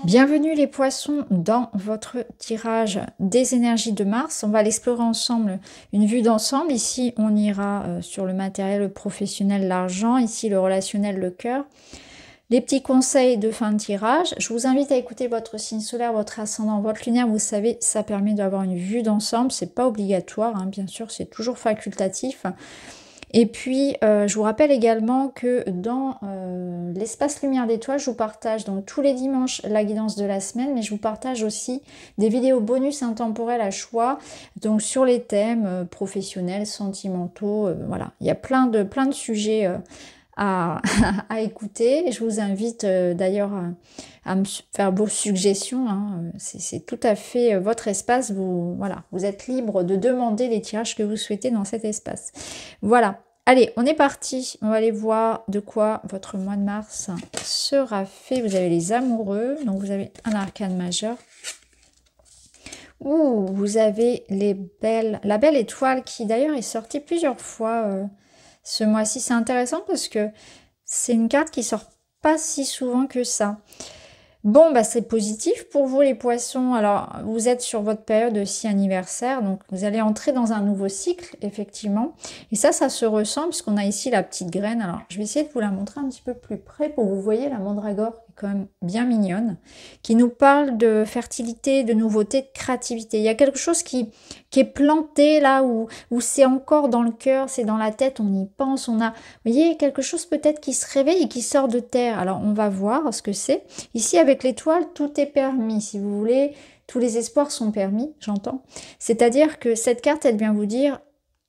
Bienvenue les poissons dans votre tirage des énergies de Mars. On va l'explorer ensemble, une vue d'ensemble. Ici, on ira sur le matériel, le professionnel, l'argent. Ici, le relationnel, le cœur. Les petits conseils de fin de tirage. Je vous invite à écouter votre signe solaire, votre ascendant, votre lunaire. Vous savez, ça permet d'avoir une vue d'ensemble. C'est pas obligatoire, hein, bien sûr, c'est toujours facultatif. Et puis, je vous rappelle également que dans l'espace lumière d'étoiles, je vous partage donc tous les dimanches la guidance de la semaine, mais je vous partage aussi des vidéos bonus intemporelles à choix, donc sur les thèmes professionnels, sentimentaux, voilà. Il y a plein de sujets à, à écouter. Et je vous invite d'ailleurs à me faire vos suggestions, hein. C'est tout à fait votre espace. Voilà, vous êtes libre de demander les tirages que vous souhaitez dans cet espace. Voilà, allez, on est parti. On va aller voir de quoi votre mois de mars sera fait. Vous avez les amoureux, donc vous avez un arcane majeur. Ouh, vous avez la belle étoile qui d'ailleurs est sortie plusieurs fois ce mois-ci. C'est intéressant parce que c'est une carte qui sort pas si souvent que ça. Bon, bah c'est positif pour vous les poissons. Alors, vous êtes sur votre période aussi anniversaire, donc vous allez entrer dans un nouveau cycle, effectivement. Et ça se ressent puisqu'on a ici la petite graine. Alors, je vais essayer de vous la montrer un petit peu plus près pour que vous voyez la mandragore, qui est quand même bien mignonne, qui nous parle de fertilité, de nouveauté, de créativité. Il y a quelque chose qui est planté là, où c'est encore dans le cœur, c'est dans la tête, on y pense, on a... Vous voyez, quelque chose peut-être qui se réveille et qui sort de terre. Alors, on va voir ce que c'est. Ici, avec l'étoile, tout est permis, si vous voulez. Tous les espoirs sont permis, j'entends. C'est-à-dire que cette carte, elle vient vous dire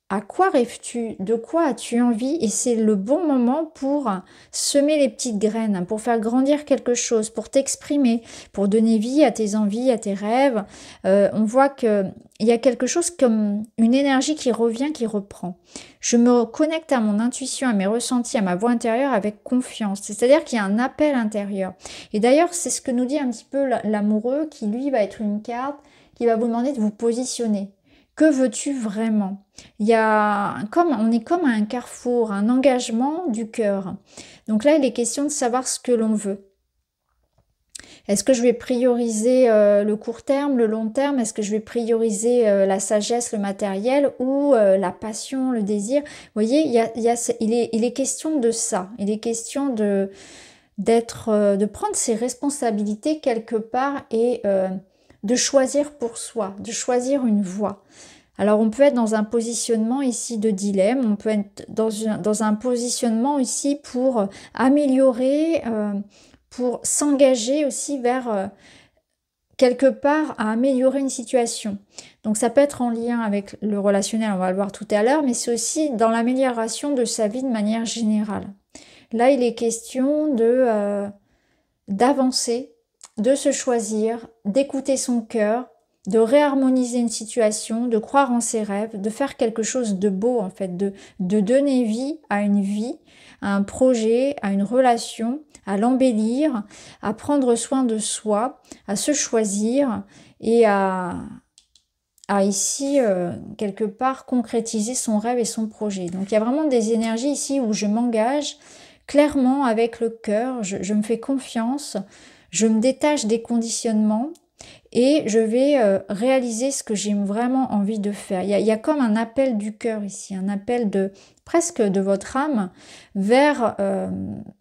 à quoi rêves-tu, de quoi as-tu envie, et c'est le bon moment pour semer les petites graines, pour faire grandir quelque chose, pour t'exprimer, pour donner vie à tes envies, à tes rêves. On voit qu'il y a quelque chose comme une énergie qui revient, qui reprend. Je me connecte à mon intuition, à mes ressentis, à ma voix intérieure avec confiance. C'est-à-dire qu'il y a un appel intérieur. Et d'ailleurs, c'est ce que nous dit un petit peu l'amoureux, qui lui va être une carte qui va vous demander de vous positionner. Que veux-tu vraiment? On est comme à un carrefour, un engagement du cœur. Donc là, il est question de savoir ce que l'on veut. Est-ce que je vais prioriser le court terme, le long terme? Est-ce que je vais prioriser la sagesse, le matériel ou la passion, le désir? Vous voyez, il est question de ça. Il est question de prendre ses responsabilités quelque part et de choisir pour soi, de choisir une voie. Alors on peut être dans un positionnement ici de dilemme, on peut être dans un positionnement ici pour améliorer, pour s'engager aussi vers quelque part à améliorer une situation. Donc ça peut être en lien avec le relationnel, on va le voir tout à l'heure, mais c'est aussi dans l'amélioration de sa vie de manière générale. Là, il est question d'avancer, de se choisir, d'écouter son cœur, de réharmoniser une situation, de croire en ses rêves, de faire quelque chose de beau en fait, de donner vie, à un projet, à une relation, à l'embellir, à prendre soin de soi, à se choisir et à ici, quelque part, concrétiser son rêve et son projet. Donc il y a vraiment des énergies ici où je m'engage clairement avec le cœur, je me fais confiance, je me détache des conditionnements et je vais réaliser ce que j'ai vraiment envie de faire. Il y a comme un appel du cœur ici, un appel presque de votre âme vers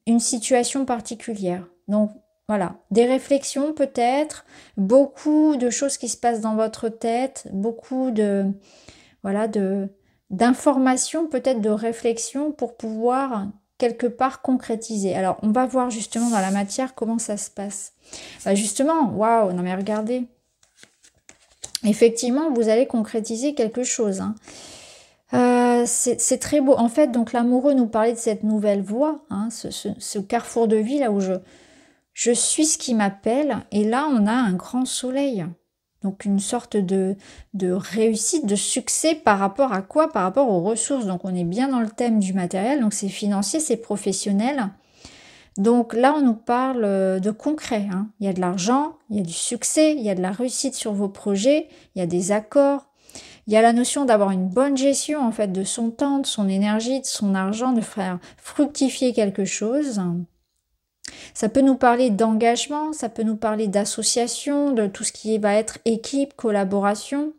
une situation particulière. Donc voilà, des réflexions peut-être, beaucoup de choses qui se passent dans votre tête, beaucoup d'informations, peut-être de réflexions pour pouvoir quelque part concrétiser. Alors, on va voir justement dans la matière comment ça se passe. Bah justement, waouh, non mais regardez. Effectivement, vous allez concrétiser quelque chose, hein. C'est très beau. En fait, donc l'amoureux nous parlait de cette nouvelle voie, hein, ce carrefour de vie, là où je suis ce qui m'appelle. Et là, on a un grand soleil. Donc une sorte de réussite, de succès par rapport à quoi? Par rapport aux ressources. Donc on est bien dans le thème du matériel, donc c'est financier, c'est professionnel. Donc là on nous parle de concret, hein. Il y a de l'argent, il y a du succès, il y a de la réussite sur vos projets, il y a des accords. Il y a la notion d'avoir une bonne gestion en fait de son temps, de son énergie, de son argent, de faire fructifier quelque chose. Ça peut nous parler d'engagement, ça peut nous parler d'association, de tout ce qui va être équipe, collaboration,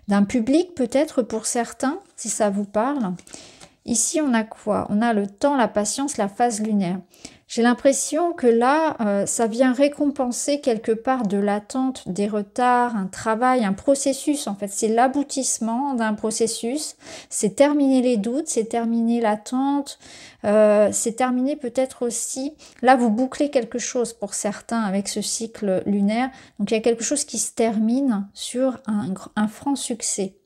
d'un public peut-être pour certains, si ça vous parle. Ici, on a quoi? On a le temps, la patience, la phase lunaire. J'ai l'impression que là, ça vient récompenser quelque part de l'attente, des retards, un travail, un processus. En fait, c'est l'aboutissement d'un processus. C'est terminer les doutes, c'est terminer l'attente, c'est terminer peut-être aussi... Là, vous bouclez quelque chose pour certains avec ce cycle lunaire. Donc, il y a quelque chose qui se termine sur un franc succès.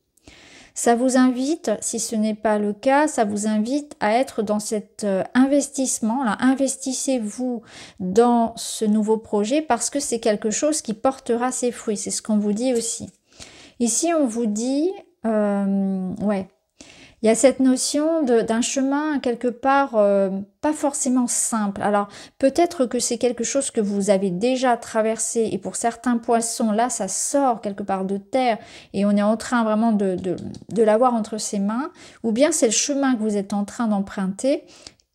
Ça vous invite, si ce n'est pas le cas, ça vous invite à être dans cet investissement. Là, investissez-vous dans ce nouveau projet parce que c'est quelque chose qui portera ses fruits. C'est ce qu'on vous dit aussi. Ici, on vous dit, ouais, il y a cette notion d'un chemin quelque part pas forcément simple. Alors peut-être que c'est quelque chose que vous avez déjà traversé et pour certains poissons, là ça sort quelque part de terre et on est en train vraiment de l'avoir entre ses mains. Ou bien c'est le chemin que vous êtes en train d'emprunter.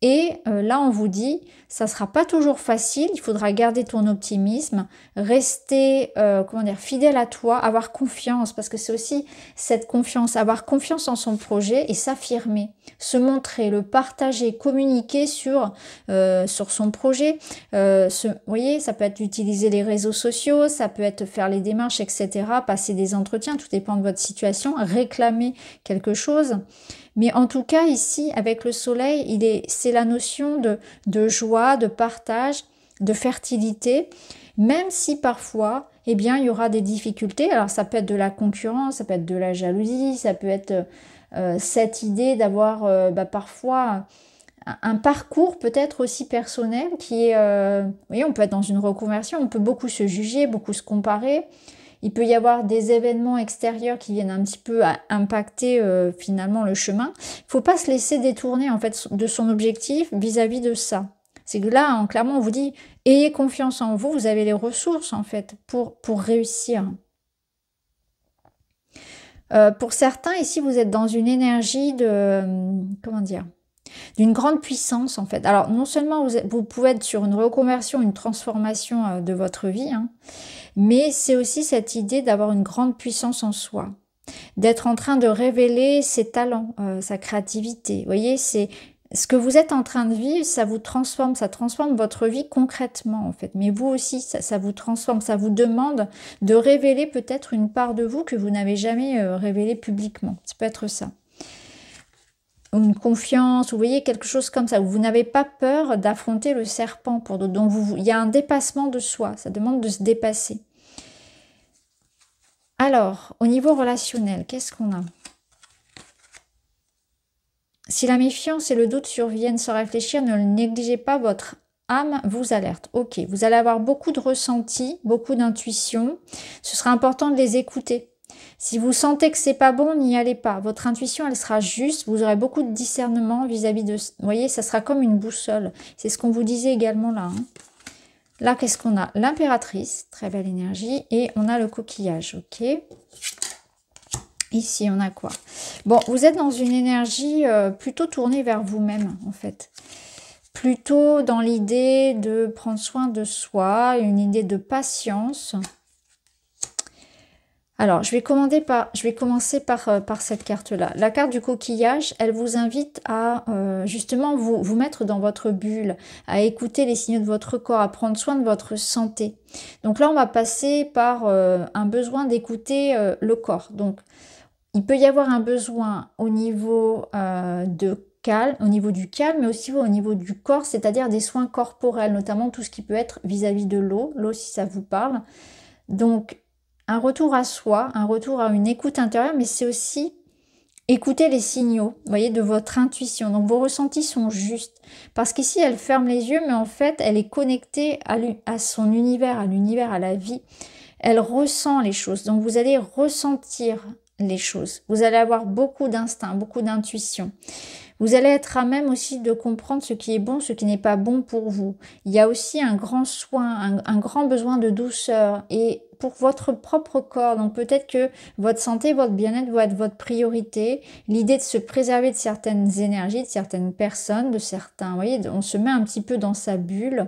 Et là, on vous dit, ça sera pas toujours facile, il faudra garder ton optimisme, rester, comment dire, fidèle à toi, avoir confiance, parce que c'est aussi cette confiance, avoir confiance en son projet et s'affirmer, se montrer, le partager, communiquer sur son projet. Vous voyez, ça peut être utiliser les réseaux sociaux, ça peut être faire les démarches, etc., passer des entretiens, tout dépend de votre situation, réclamer quelque chose. Mais en tout cas, ici, avec le soleil, c'est la notion de joie, de partage, de fertilité, même si parfois, eh bien, il y aura des difficultés. Alors, ça peut être de la concurrence, ça peut être de la jalousie, ça peut être cette idée d'avoir parfois un parcours peut-être aussi personnel qui est... vous voyez, on peut être dans une reconversion, on peut beaucoup se juger, beaucoup se comparer. Il peut y avoir des événements extérieurs qui viennent un petit peu impacter finalement le chemin. Il ne faut pas se laisser détourner en fait de son objectif vis-à-vis de ça. C'est que là, clairement, on vous dit, ayez confiance en vous, vous avez les ressources en fait pour réussir. Pour certains, ici, vous êtes dans une énergie de... comment dire ? D'une grande puissance en fait. Alors non seulement vous pouvez être sur une reconversion, une transformation de votre vie, hein, mais c'est aussi cette idée d'avoir une grande puissance en soi, d'être en train de révéler ses talents, sa créativité. Vous voyez, c'est ce que vous êtes en train de vivre, ça vous transforme, ça transforme votre vie concrètement en fait. Mais vous aussi, ça vous transforme, ça vous demande de révéler peut-être une part de vous que vous n'avez jamais révélée publiquement. Ça peut être ça. Une confiance, vous voyez, quelque chose comme ça, où vous n'avez pas peur d'affronter le serpent pour d'autres. Donc, il y a un dépassement de soi, ça demande de se dépasser. Alors, au niveau relationnel, qu'est-ce qu'on a? Si la méfiance et le doute surviennent sans réfléchir, ne le négligez pas, votre âme vous alerte. Ok, vous allez avoir beaucoup de ressentis, beaucoup d'intuitions. Ce sera important de les écouter. Si vous sentez que c'est pas bon, n'y allez pas. Votre intuition, elle sera juste. Vous aurez beaucoup de discernement vis-à-vis de... Vous voyez, ça sera comme une boussole. C'est ce qu'on vous disait également là. Hein. Là, qu'est-ce qu'on a? L'impératrice, très belle énergie. Et on a le coquillage, ok. Ici, on a quoi? Bon, vous êtes dans une énergie plutôt tournée vers vous-même, en fait. Plutôt dans l'idée de prendre soin de soi, une idée de patience. Alors, je vais commencer par cette carte-là. La carte du coquillage, elle vous invite à justement vous mettre dans votre bulle, à écouter les signaux de votre corps, à prendre soin de votre santé. Donc là, on va passer par un besoin d'écouter le corps. Donc, il peut y avoir un besoin au niveau au niveau du calme, mais aussi au niveau du corps, c'est-à-dire des soins corporels, notamment tout ce qui peut être vis-à-vis de l'eau si ça vous parle. Donc, un retour à soi, un retour à une écoute intérieure, mais c'est aussi écouter les signaux, vous voyez, de votre intuition. Donc vos ressentis sont justes. Parce qu'ici, elle ferme les yeux, mais en fait, elle est connectée à son univers, à la vie. Elle ressent les choses. Donc vous allez ressentir les choses. Vous allez avoir beaucoup d'instinct, beaucoup d'intuition. Vous allez être à même aussi de comprendre ce qui est bon, ce qui n'est pas bon pour vous. Il y a aussi un grand soin, un grand besoin de douceur et pour votre propre corps. Donc peut-être que votre santé, votre bien-être va être votre priorité. L'idée de se préserver de certaines énergies, de certaines personnes, de certains... Vous voyez, on se met un petit peu dans sa bulle.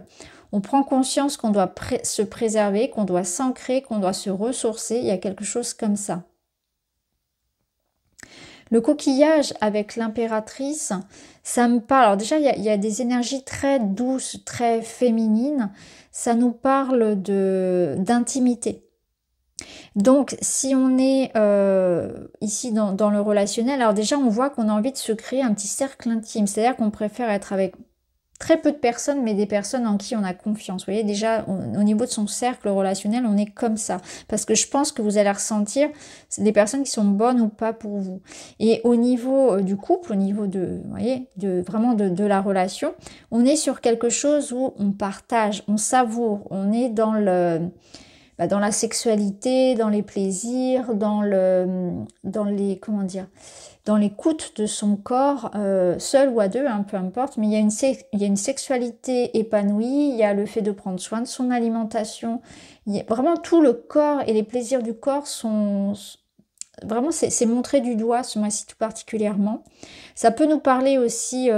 On prend conscience qu'on doit se préserver, qu'on doit s'ancrer, qu'on doit se ressourcer. Il y a quelque chose comme ça. Le coquillage avec l'impératrice, ça me parle. Alors déjà, il y a des énergies très douces, très féminines. Ça nous parle d'intimité. Donc, si on est ici dans le relationnel, alors déjà, on voit qu'on a envie de se créer un petit cercle intime. C'est-à-dire qu'on préfère être avec très peu de personnes, mais des personnes en qui on a confiance. Vous voyez, déjà, au niveau de son cercle relationnel, on est comme ça. Parce que je pense que vous allez ressentir des personnes qui sont bonnes ou pas pour vous. Et au niveau du couple, au niveau vous voyez, vraiment de la relation, on est sur quelque chose où on partage, on savoure, on est dans dans la sexualité, dans les plaisirs, dans les, comment dire, dans l'écoute de son corps, seul ou à deux, hein, peu importe, mais il y a une sexualité épanouie, il y a le fait de prendre soin de son alimentation, vraiment tout le corps et les plaisirs du corps sont... Vraiment, c'est montré du doigt ce mois-ci tout particulièrement. Ça peut nous parler aussi,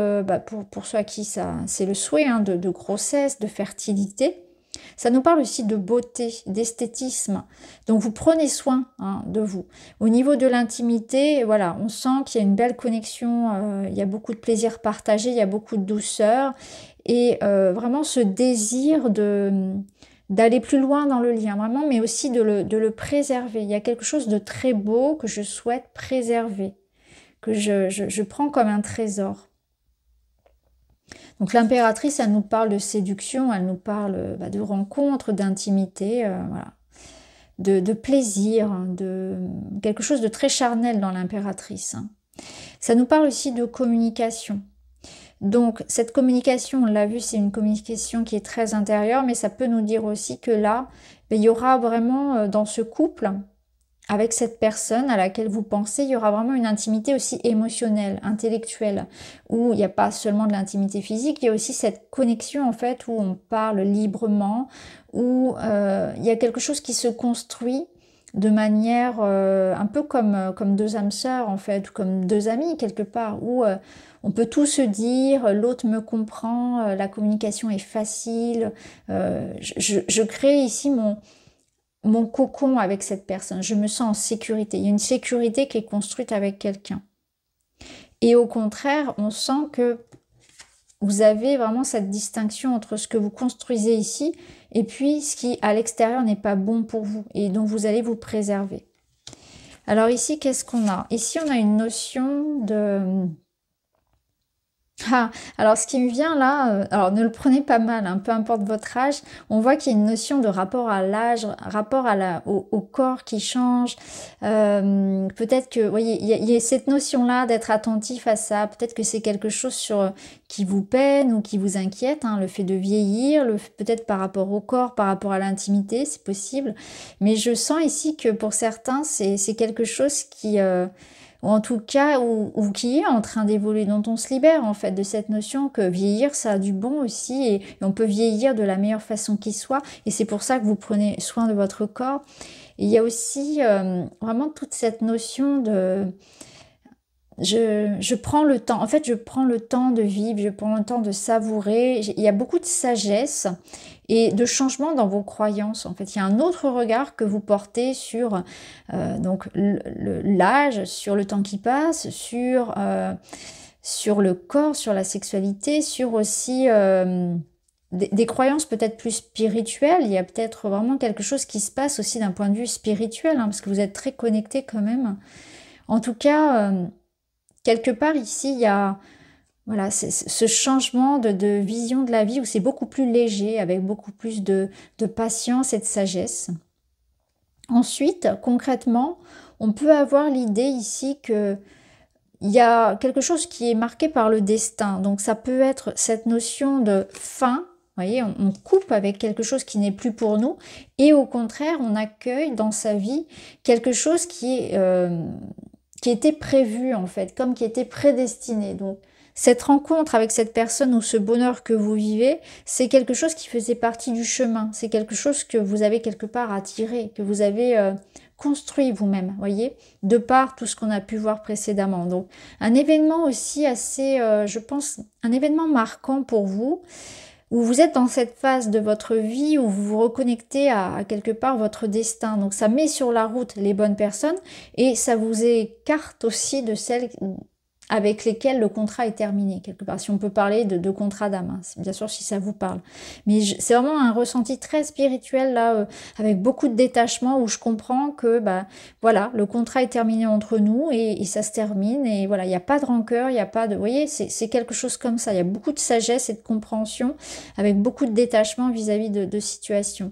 pour ceux à qui c'est le souhait, hein, de grossesse, de fertilité. Ça nous parle aussi de beauté, d'esthétisme. Donc vous prenez soin de vous. Au niveau de l'intimité, voilà, on sent qu'il y a une belle connexion, il y a beaucoup de plaisir partagé, il y a beaucoup de douceur et vraiment ce désir d'aller plus loin dans le lien, vraiment, mais aussi de le préserver. Il y a quelque chose de très beau que je souhaite préserver, que je prends comme un trésor. Donc l'impératrice, elle nous parle de séduction, elle nous parle de rencontres, d'intimité, voilà, de plaisir, de quelque chose de très charnel dans l'impératrice. Ça nous parle aussi de communication. Donc cette communication, on l'a vu, c'est une communication qui est très intérieure, mais ça peut nous dire aussi que là, il y aura vraiment dans ce couple, avec cette personne à laquelle vous pensez, il y aura vraiment une intimité aussi émotionnelle, intellectuelle, où il n'y a pas seulement de l'intimité physique, il y a aussi cette connexion en fait où on parle librement, où il y a quelque chose qui se construit de manière un peu comme deux âmes sœurs en fait, ou comme deux amis quelque part, où on peut tout se dire, l'autre me comprend, la communication est facile, je crée ici mon cocon avec cette personne, je me sens en sécurité. Il y a une sécurité qui est construite avec quelqu'un. Et au contraire, on sent que vous avez vraiment cette distinction entre ce que vous construisez ici et puis ce qui, à l'extérieur, n'est pas bon pour vous et dont vous allez vous préserver. Alors ici, qu'est-ce qu'on a? Ici, on a une notion de... Ah, alors ce qui me vient là, alors ne le prenez pas mal, hein, peu importe votre âge, on voit qu'il y a une notion de rapport à l'âge, rapport au corps qui change. Peut-être que, vous voyez, il y a cette notion-là d'être attentif à ça. Peut-être que c'est quelque chose qui vous peine ou qui vous inquiète, hein, le fait de vieillir, peut-être par rapport au corps, par rapport à l'intimité, c'est possible. Mais je sens ici que pour certains, c'est quelque chose qui... ou en tout cas, ou qui est en train d'évoluer, dont on se libère en fait de cette notion que vieillir, ça a du bon aussi, et on peut vieillir de la meilleure façon qui soit, et c'est pour ça que vous prenez soin de votre corps. Et il y a aussi vraiment toute cette notion de... Je prends le temps, en fait je prends le temps de vivre, je prends le temps de savourer, il y a beaucoup de sagesse et de changement dans vos croyances. En fait, il y a un autre regard que vous portez sur donc l'âge, sur le temps qui passe, sur le corps, sur la sexualité, sur aussi des croyances peut-être plus spirituelles. Il y a peut-être vraiment quelque chose qui se passe aussi d'un point de vue spirituel, hein, parce que vous êtes très connectés quand même. En tout cas... quelque part ici, il y a voilà, ce changement de vision de la vie où c'est beaucoup plus léger, avec beaucoup plus de patience et de sagesse. Ensuite, concrètement, on peut avoir l'idée ici que il y a quelque chose qui est marqué par le destin. Donc ça peut être cette notion de fin. Vous voyez, on coupe avec quelque chose qui n'est plus pour nous. Et au contraire, on accueille dans sa vie quelque chose qui était prévu en fait, comme qui était prédestiné. Donc Cette rencontre avec cette personne ou ce bonheur que vous vivez, c'est quelque chose qui faisait partie du chemin. C'est quelque chose que vous avez quelque part attiré, que vous avez construit vous-même, voyez, de par tout ce qu'on a pu voir précédemment. Donc, un événement aussi assez, je pense, un événement marquant pour vous, où vous êtes dans cette phase de votre vie où vous vous reconnectez à quelque part votre destin. Donc, ça met sur la route les bonnes personnes et ça vous écarte aussi de celles avec lesquels le contrat est terminé, quelque part. Si on peut parler de contrat d'âme, hein, bien sûr si ça vous parle. Mais c'est vraiment un ressenti très spirituel, là, avec beaucoup de détachement, où je comprends que, bah, voilà, le contrat est terminé entre nous et ça se termine. Et voilà, il n'y a pas de rancœur, il n'y a pas de... Vous voyez, c'est quelque chose comme ça. Il y a beaucoup de sagesse et de compréhension, avec beaucoup de détachement vis-à-vis de situations.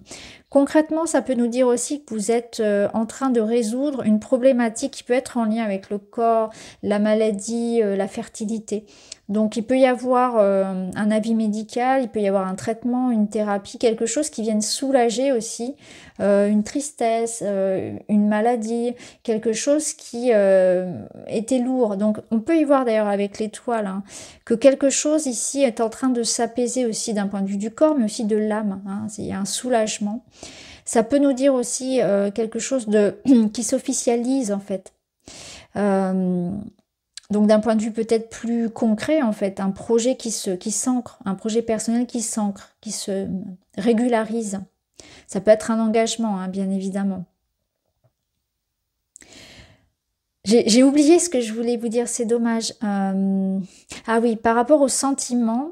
Concrètement, ça peut nous dire aussi que vous êtes en train de résoudre une problématique qui peut être en lien avec le corps, la maladie, la fertilité. Donc il peut y avoir un avis médical, il peut y avoir un traitement, une thérapie, quelque chose qui vienne soulager aussi une tristesse, une maladie, quelque chose qui était lourd. Donc on peut y voir d'ailleurs avec l'étoile hein, que quelque chose ici est en train de s'apaiser aussi d'un point de vue du corps, mais aussi de l'âme. Hein, il y a un soulagement. Ça peut nous dire aussi quelque chose de qui s'officialise en fait. Donc d'un point de vue peut-être plus concret en fait, un projet qui s'ancre, un projet personnel qui s'ancre, qui se régularise. Ça peut être un engagement, hein, bien évidemment. J'ai oublié ce que je voulais vous dire, c'est dommage. Ah oui, par rapport aux sentiments,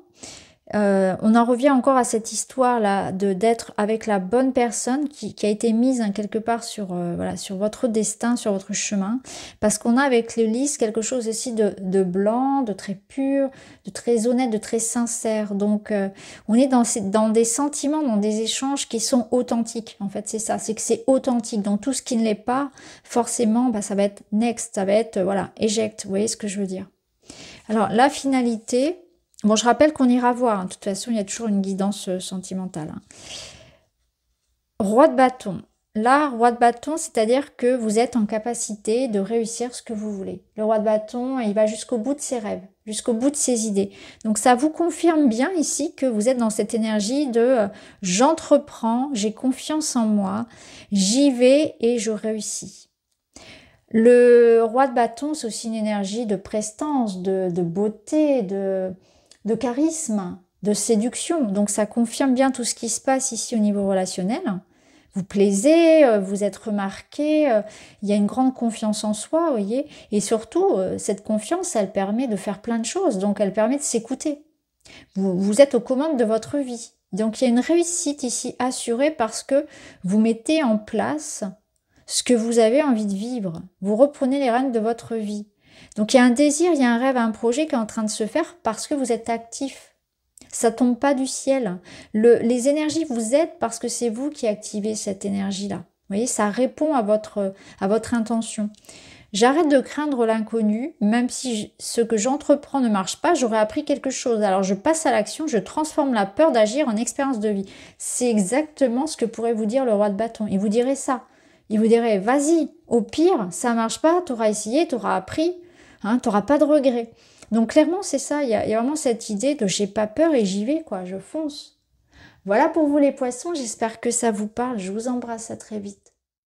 on en revient encore à cette histoire-là d'être avec la bonne personne qui a été mise hein, quelque part sur, voilà, sur votre destin, sur votre chemin. Parce qu'on a avec le lys quelque chose aussi de blanc, de très pur, de très honnête, de très sincère. Donc on est dans des sentiments, dans des échanges qui sont authentiques. En fait, c'est ça, c'est que c'est authentique. Donc tout ce qui ne l'est pas, forcément, bah, ça va être next, ça va être, voilà, éjecte. Vous voyez ce que je veux dire? Alors la finalité... Bon, je rappelle qu'on ira voir. Hein. De toute façon, il y a toujours une guidance sentimentale. Hein. Roi de bâton. Là, roi de bâton, c'est-à-dire que vous êtes en capacité de réussir ce que vous voulez. Le roi de bâton, il va jusqu'au bout de ses rêves, jusqu'au bout de ses idées. Donc ça vous confirme bien ici que vous êtes dans cette énergie de j'entreprends, j'ai confiance en moi, j'y vais et je réussis. Le roi de bâton, c'est aussi une énergie de prestance, de beauté, de charisme, de séduction. Donc ça confirme bien tout ce qui se passe ici au niveau relationnel. Vous plaisez, vous êtes remarqué, il y a une grande confiance en soi, vous voyez. Et surtout, cette confiance, elle permet de faire plein de choses. Donc elle permet de s'écouter. Vous êtes aux commandes de votre vie. Donc il y a une réussite ici assurée parce que vous mettez en place ce que vous avez envie de vivre. Vous reprenez les rênes de votre vie. Donc il y a un désir, il y a un rêve, un projet qui est en train de se faire parce que vous êtes actif. Ça tombe pas du ciel. Les énergies vous aident parce que c'est vous qui activez cette énergie-là. Vous voyez, ça répond à votre intention. J'arrête de craindre l'inconnu, même si ce que j'entreprends ne marche pas, j'aurais appris quelque chose. Alors je passe à l'action, je transforme la peur d'agir en expérience de vie. C'est exactement ce que pourrait vous dire le roi de bâton. Il vous dirait ça. Il vous dirait, vas-y, au pire, ça marche pas, tu auras essayé, tu auras appris. Hein, tu n'auras pas de regrets. Donc clairement, c'est ça, il y a vraiment cette idée de j'ai pas peur et j'y vais, quoi, je fonce. Voilà pour vous les poissons, j'espère que ça vous parle. Je vous embrasse, à très vite.